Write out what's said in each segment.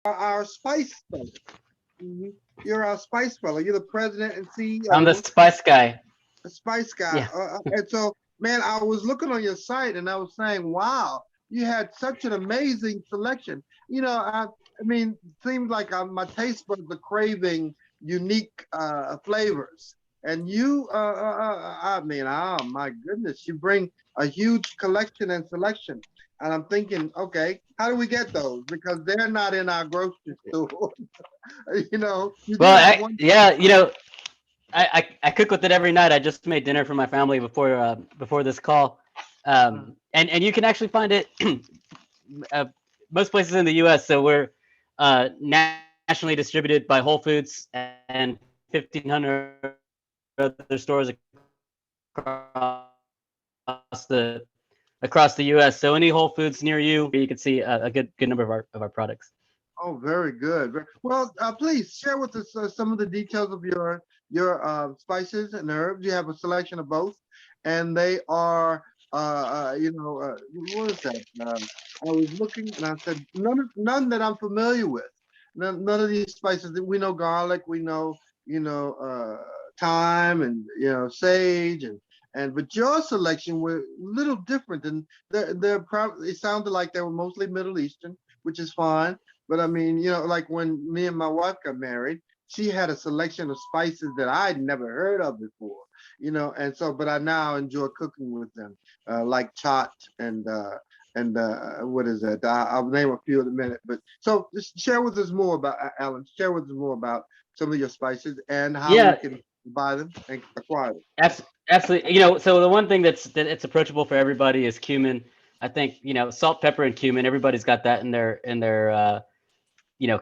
our spice fellow. Mhm. You're our spice fellow. You're the president and I'm the CEO, spice guy. a spice guy. Yeah. And so, man, I was looking on your site and I was saying, wow, you had such an amazing selection. I mean, seems like my taste buds are craving unique flavors. And I mean, oh my goodness, you bring a huge collection and selection. And I'm thinking, okay, how do we get those? Because they're not in our grocery store. You do Well, have one. yeah, I cook with it every night. I just made dinner for my family before this call, and you can actually find it uh, most places in the U.S. So we're nationally distributed by Whole Foods and 1,500 other stores across the U.S. So any Whole Foods near you, you can see a good number of our products. Oh, very good. Well, please share with us some of the details of your spices and herbs. You have a selection of both, and they are, what is that? I was looking and I said none that I'm familiar with. None of these spices that we know garlic, we know, thyme and sage and but your selection were a little different and they're probably it sounded like they were mostly Middle Eastern, which is fine. But I mean, like when me and my wife got married, she had a selection of spices that I'd never heard of before, and so, but I now enjoy cooking with them, like chat and what is that? I'll name a few in a minute. But so just share with us more about Alan. Share with us more about some of your spices and how we Yeah, can buy them and acquire them. absolutely. So the one thing that it's approachable for everybody is cumin. I think salt, pepper, and cumin. Everybody's got that in their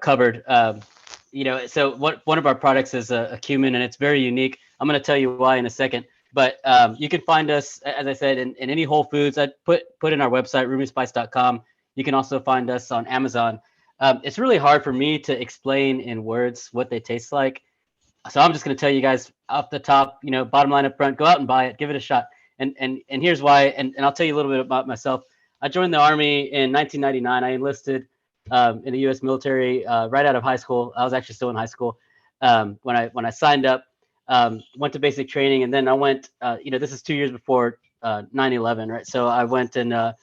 covered. So one of our products is a cumin, and it's very unique. I'm going to tell you why in a second. But you can find us, as I said, in any Whole Foods. I put in our website, rubyspice.com. You can also find us on Amazon. It's really hard for me to explain in words what they taste like. So I'm just going to tell you guys off the top, bottom line up front, go out and buy it, give it a shot. And here's why. And I'll tell you a little bit about myself. I joined the Army in 1999. I enlisted in the U.S. military right out of high school. I was actually still in high school when I signed up. Went to basic training, and then I went. This is 2 years before 9/11, right? So I went and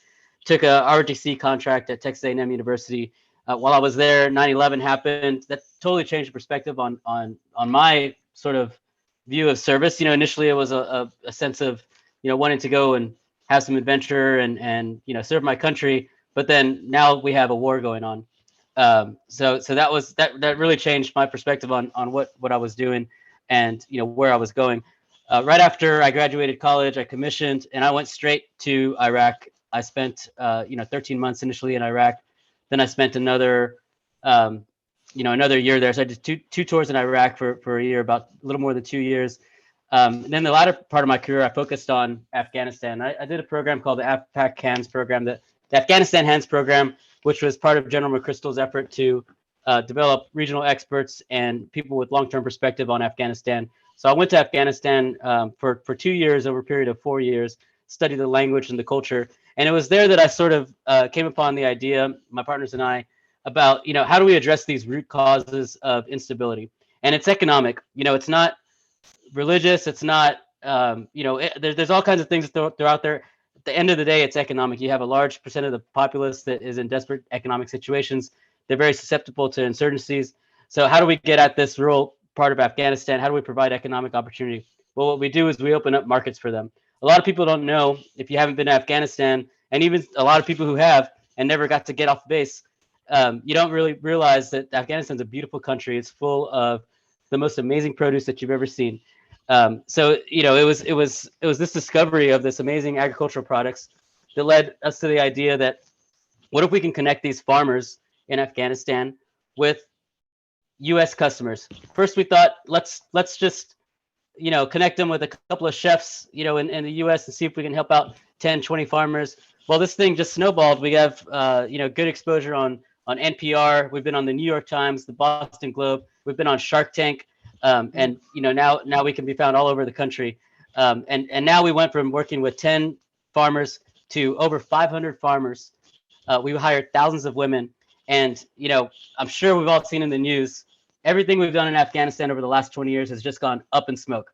took a ROTC contract at Texas A&M University. While I was there, 9/11 happened. That totally changed the perspective on my sort of view of service. Initially it was a sense of wanting to go and have some adventure and serve my country. But then now we have a war going on. So that really changed my perspective on what I was doing and where I was going. Right after I graduated college, I commissioned and I went straight to Iraq. I spent 13 months initially in Iraq. Then I spent um, another year there. So I did two tours in Iraq for a year, about a little more than 2 years. And then the latter part of my career, I focused on Afghanistan. I did a program called the AFPAC Hands program, the Afghanistan Hands program, which was part of General McChrystal's effort to develop regional experts and people with long-term perspective on Afghanistan. So I went to Afghanistan for 2 years over a period of 4 years, studied the language and the culture. And it was there that I sort of came upon the idea, my partners and I, about how do we address these root causes of instability. And it's economic. It's not religious. It's not there's all kinds of things that they're out there. At the end of the day, it's economic. You have a large percent of the populace that is in desperate economic situations. They're very susceptible to insurgencies. So how do we get at this rural part of Afghanistan? How do we provide economic opportunity? Well, what we do is we open up markets for them. A lot of people don't know, if you haven't been to Afghanistan, and even a lot of people who have and never got to get off base, you don't really realize that Afghanistan's a beautiful country. It's full of the most amazing produce that you've ever seen. So it was this discovery of this amazing agricultural products that led us to the idea that what if we can connect these farmers in Afghanistan with U.S. customers? First, we thought let's just connect them with a couple of chefs in the U.S. and see if we can help out 10, 20 farmers. Well, this thing just snowballed. We have good exposure on NPR. We've been on the New York Times, the Boston Globe. We've been on Shark Tank, and now we can be found all over the country. And now we went from working with 10 farmers to over 500 farmers. We hired thousands of women, And, I'm sure we've all seen in the news, everything we've done in Afghanistan over the last 20 years has just gone up in smoke,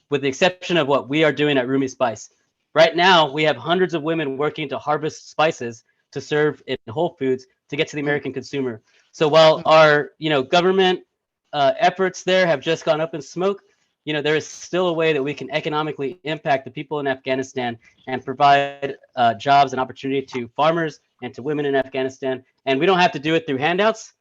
with the exception of what we are doing at Rumi Spice. Right now, we have hundreds of women working to harvest spices to serve in Whole Foods to get to the American consumer. So while our, government efforts there have just gone up in smoke, there is still a way that we can economically impact the people in Afghanistan and provide jobs and opportunity to farmers and to women in Afghanistan. And we don't have to do it through handouts.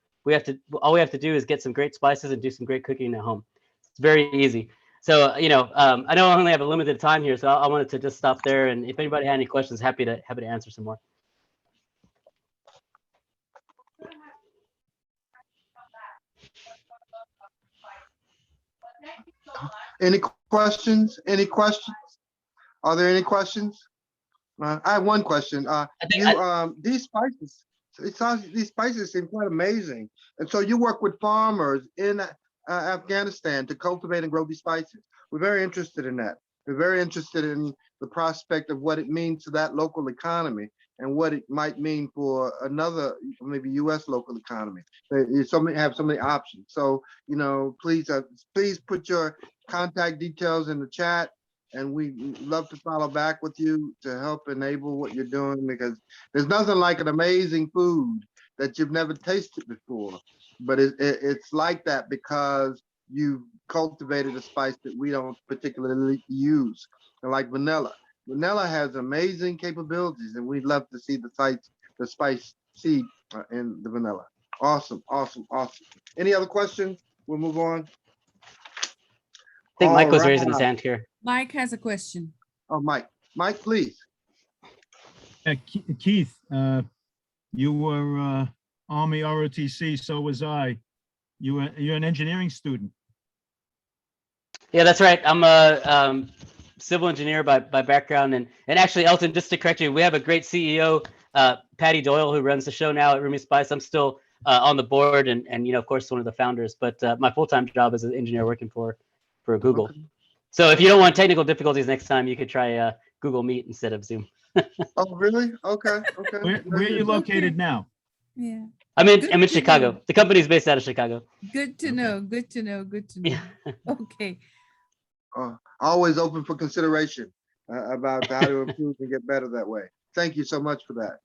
All we have to do is get some great spices and do some great cooking at home. It's very easy. So, I know I only have a limited time here, so I wanted to just stop there. And if anybody had any questions, happy to answer some more. Any questions? Any questions? Are there any questions? I have one question. These spices, these spices seem quite amazing. And so you work with farmers in Afghanistan to cultivate and grow these spices. We're very interested in that. We're very interested in the prospect of what it means to that local economy and what it might mean for another, maybe U.S. local economy. You have so many options. So, please put your contact details in the chat, and we love to follow back with you to help enable what you're doing, because there's nothing like an amazing food that you've never tasted before. But it's like that because you've cultivated a spice that we don't particularly use, like vanilla. Vanilla has amazing capabilities, and we'd love to see the spice seed in the vanilla. Awesome, awesome, awesome. Any other questions? We'll move on. I think Mike All was raising his right. hand here. Mike has a question. Oh, Mike, please. Keith, you were Army ROTC, so was I. You're an engineering student. Yeah, that's right. I'm a civil engineer by background, and actually, Elton, just to correct you, we have a great CEO, Patty Doyle, who runs the show now at Rumi Spice. I'm still on the board, and of course, one of the founders. But my full-time job is an engineer working for Google. Okay. So if you don't want technical difficulties next time, you could try Google Meet instead of Zoom. Oh, really? Okay. Where are you located now? Yeah. I'm in Chicago. Know. The company is based out of Chicago. Good to know. Good to know. Good to know. Yeah. Okay. Always open for consideration about how to improve and get better that way. Thank you so much for that.